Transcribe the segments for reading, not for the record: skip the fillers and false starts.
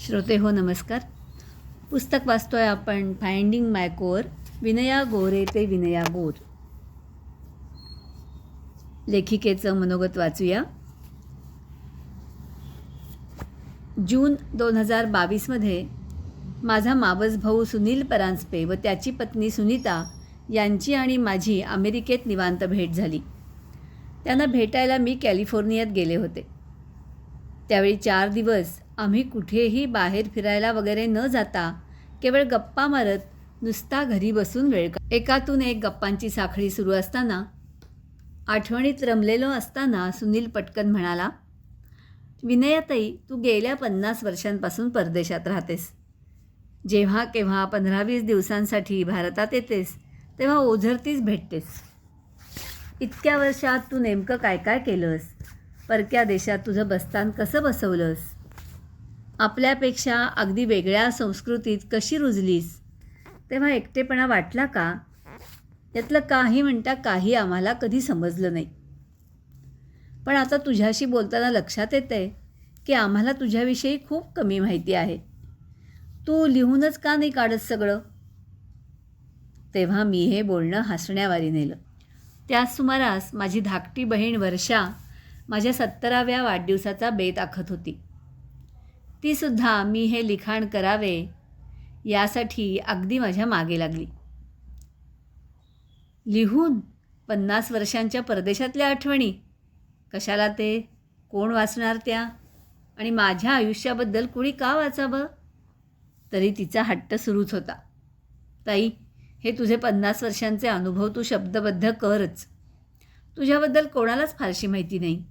श्रोते हो नमस्कार. पुस्तक वाचतोय आपण फाइंडिंग माय कोर, विनया गोरे ते विनया गोर. लेखिकेचं मनोगत वाचूया. जून 2022मध्ये माझा मावस भाऊ सुनील परांजपे व त्याची पत्नी सुनीता यांची आणि माझी अमेरिकेत निवांत भेट झाली. त्यांना भेटायला मी कॅलिफोर्नियात गेले होते. त्यावेळी 4 दिवस आम्ही कुठेही बाहेर फिरायला वगैरे न जाता केवळ गप्पा मारत नुसता घरी बसून एकातून एक गप्पांची साखळी सुरू असताना, आठवणीत रमलेलो असताना सुनील पटकन म्हणाला, विनयाताई, तू गेल्या 50 वर्षांपासून परदेशात राहतेस. जेव्हा केव्हा 15-20 दिवसांसाठी भारतात येतेस तेव्हा ओझरतीच भेटतेस. इतक्या वर्षात तू नेमकं काय काय केलंस? परक्या देशात तुझं बस्तान कसं बसवलंस? आपल्यापेक्षा अगदी वेगळ्या संस्कृतीत कशी रुजलीस? तेव्हा एकटेपणा वाटला का? यातलं काही म्हणता काही आम्हाला कधी समजलं नाही. पण आता तुझ्याशी बोलताना लक्षात येतंय की आम्हाला तुझ्याविषयी खूप कमी माहिती आहे. तू लिहूनच का नाही काढत सगळं? तेव्हा मी हे बोलणं हसण्यावारी नेलं. त्याच सुमारास माझी धाकटी बहीण वर्षा माझ्या 70व्या वाढदिवसाचा बेत आखत होती. तीसुद्धा मी हे लिखाण करावे यासाठी अगदी माझ्या मागे लागली. लिहून 50 वर्षांच्या परदेशातल्या आठवणी? कशाला ते? कोण वाचणार त्या? आणि माझ्या आयुष्याबद्दल कुणी का वाचावं? तरी तिचा हट्ट सुरूच होता. ताई, हे तुझे 50 वर्षांचे अनुभव तू शब्दबद्ध करच. तुझ्याबद्दल कोणालाच फारशी माहिती नाही.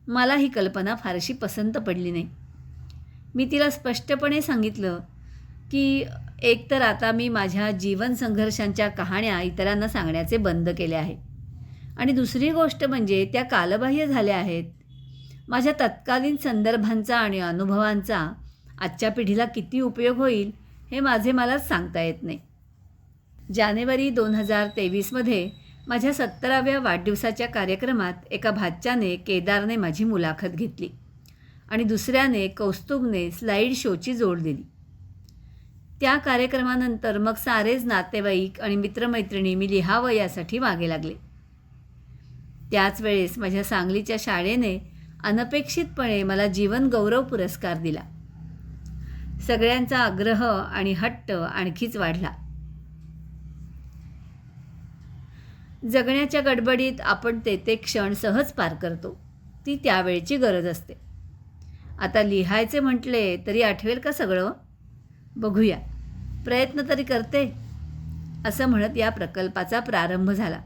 मला ही कल्पना फारशी पसंत पडली नाही. मी तिला स्पष्टपणे सांगितलं की एकतर आता मी माझ्या जीवन संघर्षांच्या कहाण्या इतरांना सांगण्याचे बंद केले आहे, आणि दुसरी गोष्ट म्हणजे त्या कालबाह्य झाल्या आहेत. माझ्या तत्कालीन संदर्भांचा आणि अनुभवांचा आजच्या पिढीला किती उपयोग होईल हे मलाच सांगता येत नाही. जानेवारी 2023मध्ये माझ्या 70व्या वाढदिवसाच्या कार्यक्रमात एका भाच्याने केदारने माझी मुलाखत घेतली आणि दुसऱ्याने कौस्तुभने स्लाईड शोची जोड दिली. त्या कार्यक्रमानंतर मग सारेच नातेवाईक आणि मित्रमैत्रिणी मी लिहावं यासाठी मागे लागले. त्याच वेळेस माझ्या सांगलीच्या शाळेने अनपेक्षितपणे मला जीवन गौरव पुरस्कार दिला. सगळ्यांचा आग्रह आणि हट्ट आणखीच वाढला. जगण्याच्या गडबडीत आपण ते क्षण सहज पार करतो. ती त्यावेळची गरज असते. आता लिहायचे म्हटले तरी आठवेल का सगळं? बघूया, प्रयत्न तरी करते, असं म्हणत या प्रकल्पाचा प्रारंभ झाला.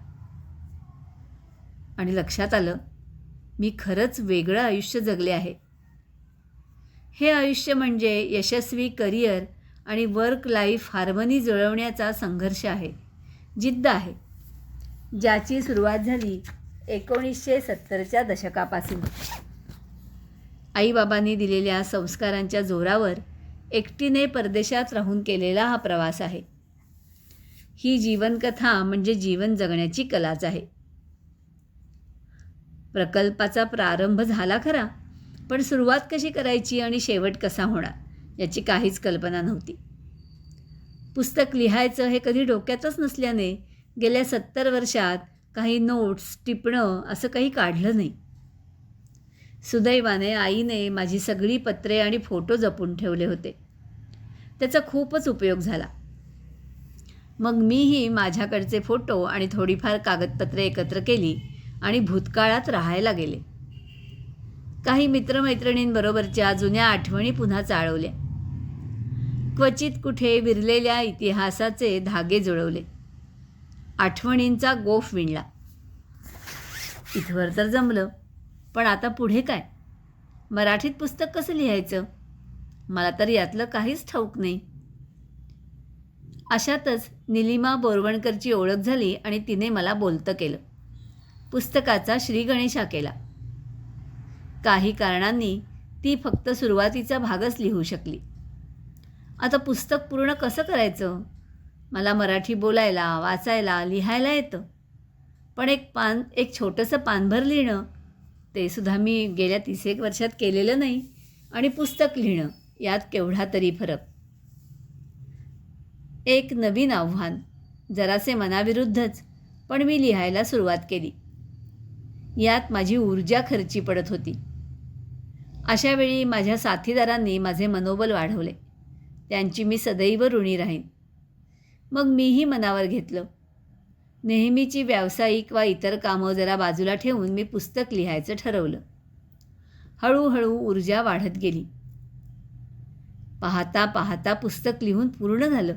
आणि लक्षात आलं, मी खरंच वेगळं आयुष्य जगले आहे. हे आयुष्य म्हणजे यशस्वी करिअर आणि वर्क लाईफ हार्मनी जुळवण्याचा संघर्ष आहे, जिद्द आहे, ज्याची सुरुवात झाली 1970च्या दशकापासून. आईबाबांनी दिलेल्या संस्कारांच्या जोरावर एकटीने परदेशात राहून केलेला हा प्रवास आहे. ही जीवनकथा म्हणजे जीवन जगण्याची कलाच आहे. प्रकल्पाचा प्रारंभ झाला खरा, पण सुरुवात कशी करायची आणि शेवट कसा होणार याची काहीच कल्पना नव्हती. पुस्तक लिहायचं हे कधी डोक्यातच नसल्याने गेल्या 70 वर्षात काही नोट्स, टिपणं असं काही काढलं नाही. सुदैवाने आईने माझी सगळी पत्रे आणि फोटो जपून ठेवले होते. त्याचा खूपच उपयोग झाला. मग मीही माझ्याकडचे फोटो आणि थोडीफार कागदपत्रे एकत्र केली आणि भूतकाळात राहायला गेले. काही मित्रमैत्रिणींबरोबरच्या जुन्या आठवणी पुन्हा चाळवल्या. क्वचित कुठे विरलेल्या इतिहासाचे धागे जुळवले. आठवणींचा गोफ विणला. इथवर तर जमलं, पण आता पुढे काय? मराठीत पुस्तक कसं लिहायचं? मला तर यातलं काहीच ठाऊक नाही. अशातच निलिमा बोरवणकरची ओळख झाली आणि तिने मला बोलतं केलं. पुस्तकाचा श्रीगणेशा केला. काही कारणांनी ती फक्त सुरुवातीचा भागच लिहू शकली. आता पुस्तक पूर्ण कसं करायचं? मला मराठी बोलायला, वाचायला, लिहायला येतं, पण एक छोटंसं पानभर लिहिणं ते सुद्धा मी गेल्या 30 वर्षात केलेलं नाही आणि पुस्तक लिहिणं यात केवढा तरी फरक. एक नवीन आव्हान, जरासे मनाविरुद्धच, पण मी लिहायला सुरुवात केली. यात माझी ऊर्जा खर्ची पडत होती. अशावेळी माझ्या साथीदारांनी माझे मनोबल वाढवले. त्यांची मी सदैव ऋणी राहीन. मग मीही मनावर घेतलं. नेहमीची व्यावसायिक वा इतर कामं जरा बाजूला ठेवून मी पुस्तक लिहायचं ठरवलं. हळूहळू ऊर्जा वाढत गेली. पाहता पाहता पुस्तक लिहून पूर्ण झालं.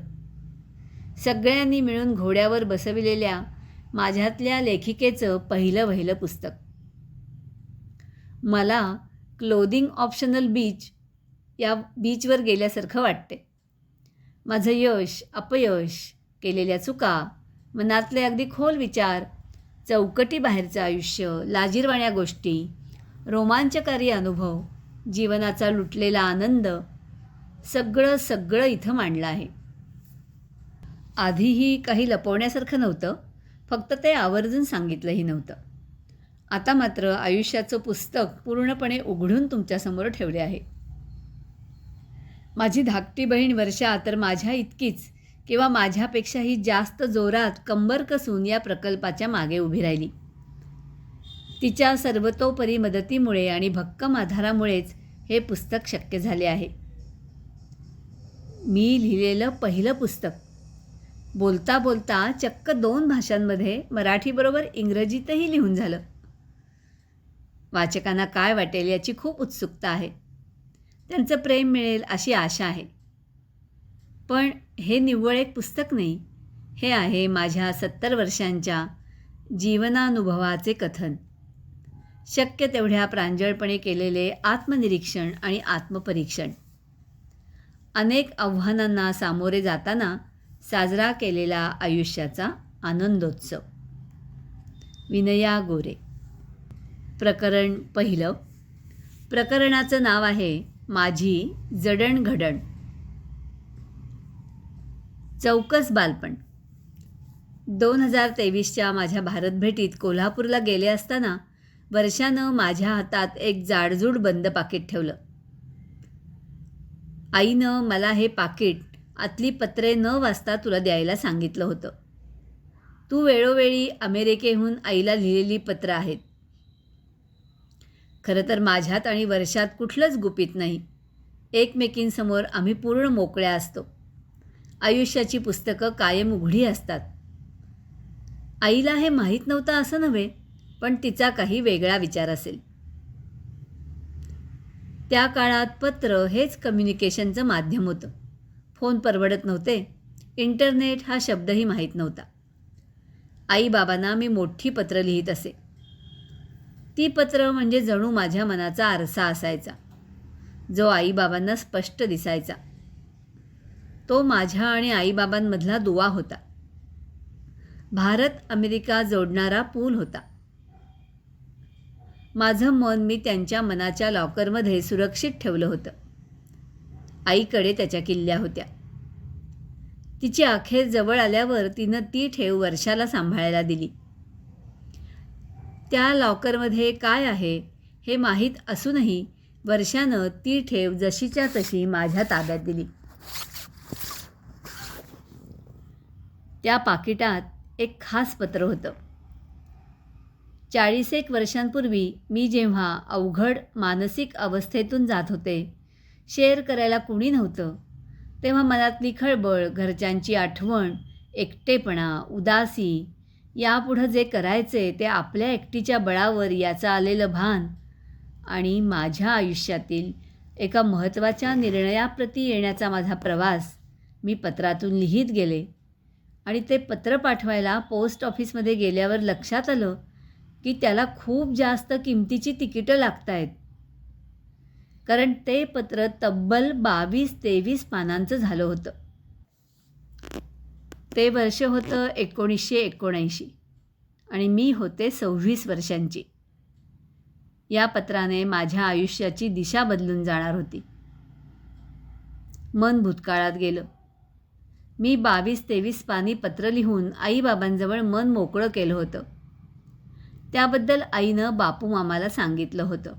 सगळ्यांनी मिळून घोड्यावर बसविलेल्या माझ्यातल्या लेखिकेचं पहिलं पुस्तक. मला क्लोदिंग ऑप्शनल बीच या बीचवर गेल्यासारखं वाटते. माझं यश, अपयश, केलेल्या चुका, मनातले अगदी खोल विचार, चौकटीबाहेरचं आयुष्य, लाजिरवाण्या गोष्टी, रोमांचकारी अनुभव, जीवनाचा लुटलेला आनंद, सगळं इथं मांडलं आहे. आधीही काही लपवण्यासारखं नव्हतं, फक्त ते आवर्जून सांगितलंही नव्हतं. आता मात्र आयुष्याचं पुस्तक पूर्णपणे उघडून तुमच्यासमोर ठेवले आहे. माझी धाकटी बहीण वर्षा तर माझ्या इतकीच किंवा माझ्यापेक्षाही जास्त जोरात कंबर कसून या प्रकल्पाच्या मागे उभी राहिली. तिच्या सर्वतोपरी मदतीमुळे आणि भक्कम आधारामुळेच हे पुस्तक शक्य झाले आहे. मी लिहिलेलं पहिलं पुस्तक. बोलता बोलता चक्क 2 भाषांमध्ये, मराठीबरोबर इंग्रजीतही लिहून झालं. वाचकांना काय वाटेल याची खूप उत्सुकता आहे. त्यांचं प्रेम मिळेल अशी आशा आहे. पण हे निव्वळ एक पुस्तक नाही, हे आहे माझ्या 70 वर्षांच्या जीवनानुभवाचे कथन. शक्य तेवढ्या प्रांजळपणे केलेले आत्मनिरीक्षण आणि आत्मपरीक्षण. अनेक आव्हानांना सामोरे जाताना साजरा केलेला आयुष्याचा आनंदोत्सव. विनया गोरे. प्रकरण पहिलं. प्रकरणाचं नाव आहे माझी जडणघडण. चौकस बालपण. 2023च्या माझ्या भारत भेटीत कोल्हापूरला गेले असताना वर्षानं माझ्या हातात एक जाडजूड बंद पाकीट ठेवलं. आईनं मला हे पाकीट आतली पत्रे न वाचता तुला द्यायला सांगितलं होतं. तू वेळोवेळी अमेरिकेहून आईला लिहिलेली पत्रं आहेत. खरं तर माझ्यात आणि वर्षात कुठलंच गुपित नाही. एकमेकींसमोर आम्ही पूर्ण मोकळ्या असतो. आयुष्याची पुस्तकं कायम उघडी असतात. आईला हे माहीत नव्हतं असं नव्हे, पण तिचा काही वेगळा विचार असेल. त्या काळात पत्र हेच कम्युनिकेशनचं माध्यम होतं. फोन परवडत नव्हते. इंटरनेट हा शब्दही माहीत नव्हता. आईबाबांना मी मोठी पत्र लिहित असे. ती पत्र म्हणजे जणू माझ्या मनाचा आरसा असायचा, जो आईबाबांना स्पष्ट दिसायचा. तो माझ्या आणि आईबाबांमधला दुवा होता. भारत अमेरिका जोडणारा पूल होता. माझं मन मी त्यांच्या मनाच्या लॉकरमध्ये सुरक्षित ठेवलं होतं. आईकडे त्याच्या किल्ल्या होत्या. तिची अखेर जवळ आल्यावर तिनं ती ठेव वर्षाला सांभाळायला दिली. त्या लॉकरमध्ये काय आहे हे माहीत असूनही वर्षानं ती ठेव जशीच्या तशी माझ्या ताब्यात दिली. त्या पाकिटात एक खास पत्र होतं. 40 वर्षांपूर्वी मी जेव्हा अवघड मानसिक अवस्थेतून जात होते, शेअर करायला कुणी नव्हतं, तेव्हा मनातली खळबळ, घरच्यांची आठवण, एकटेपणा, उदासी, यापुढं जे करायचे ते आपल्या एकटीच्या बळावर याचं आलेलं भान आणि माझ्या आयुष्यातील एका महत्त्वाच्या निर्णयाप्रती येण्याचा माझा प्रवास मी पत्रातून लिहित गेले. आणि ते पत्र पाठवायला पोस्ट ऑफिसमध्ये गेल्यावर लक्षात आलं की त्याला खूप जास्त किमतीची तिकीटं लागत आहेत. कारण ते पत्र तब्बल 22-23 पानांचं झालं होतं. ते वर्ष होतं 1979 आणि मी होते 26 वर्षांची. या पत्राने माझ्या आयुष्याची दिशा बदलून जाणार होती. मन भूतकाळात गेलं. मी 22-23 पानी पत्र लिहून आईबाबांजवळ मन मोकळं केलं होतं. त्याबद्दल आईनं बापू मामाला सांगितलं होतं.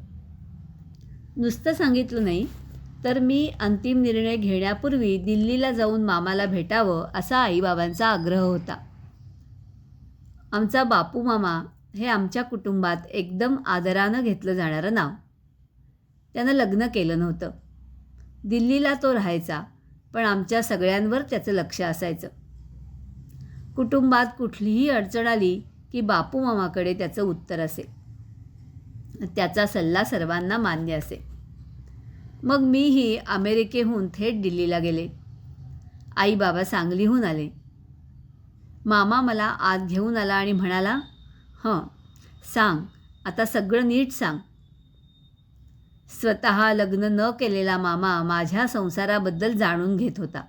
नुसतं सांगितलं नाही, तर मी अंतिम निर्णय घेण्यापूर्वी दिल्लीला जाऊन मामाला भेटावं असा आईबाबांचा आग्रह होता. आमचा बापू मामा हे आमच्या कुटुंबात एकदम आदरानं घेतलं जाणारं नाव. त्यानं लग्न केलं नव्हतं. दिल्लीला तो राहायचा, पण आमच्या सगळ्यांवर त्याचं लक्ष असायचं. कुटुंबात कुठलीही अडचण आली की बापू मामाकडे त्याचं उत्तर असे. त्याचा सल्ला सर्वांना मान्य असे. मग मीही अमेरिकेहून थेट दिल्लीला गेले. आई बाबा सांगलीहून आले. मामा मला आत घेऊन आला आणि म्हणाला, "हं, सांग, आता सगळं नीट सांग." स्वतः लग्न न केलेला मामा माझ्या संसाराबद्दल जाणून घेत होता.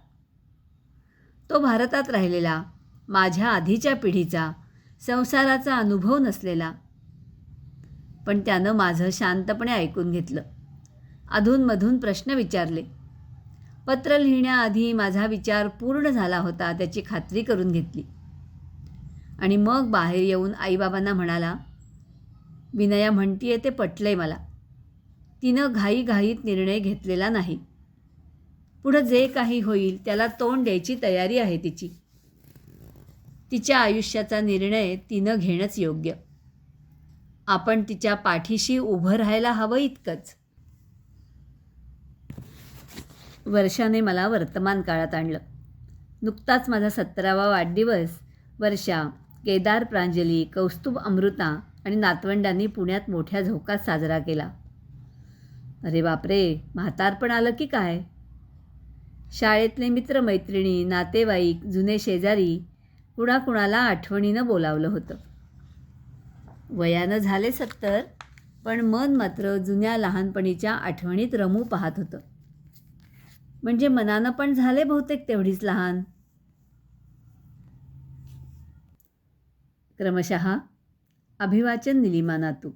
तो भारतात राहिलेला, माझ्या आधीच्या पिढीचा, संसाराचा अनुभव नसलेला. पण त्यानं माझं शांतपणे ऐकून घेतलं. अधूनमधून प्रश्न विचारले. पत्र लिहिण्याआधी माझा विचार पूर्ण झाला होता त्याची खात्री करून घेतली. आणि मग बाहेर येऊन आईबाबांना म्हणाला, "विनया म्हणतीये ते पटलंय मला. तिनं घाईघाईत निर्णय घेतलेला नाही. पुढं जे काही होईल त्याला तोंड द्यायची तयारी आहे तिची. तिच्या आयुष्याचा निर्णय तिनं घेणंच योग्य. आपण तिच्या पाठीशी उभं राहायला हवं इतकंच." वर्षाने मला वर्तमान काळात आणलं. नुकताच माझा 17वा वाढदिवस वर्षा, केदार, प्रांजली, कौस्तुभ, अमृता आणि नातवंडांनी पुण्यात मोठ्या झोकात साजरा केला. अरे बापरे, म्हातारपण आलं की काय. शाळेतले मित्रमैत्रिणी, नातेवाईक, जुने शेजारी कुणाकुणाला आठवणीनं बोलावलं होतं. वयानं झाले 70, पण मन मात्र जुन्या लहानपणीच्या आठवणीत रमू पाहत होतं. म्हणजे मनानं पण झाले बहुतेक तेवढीच लहान. क्रमशः अभिवाचन निलिमा नातू.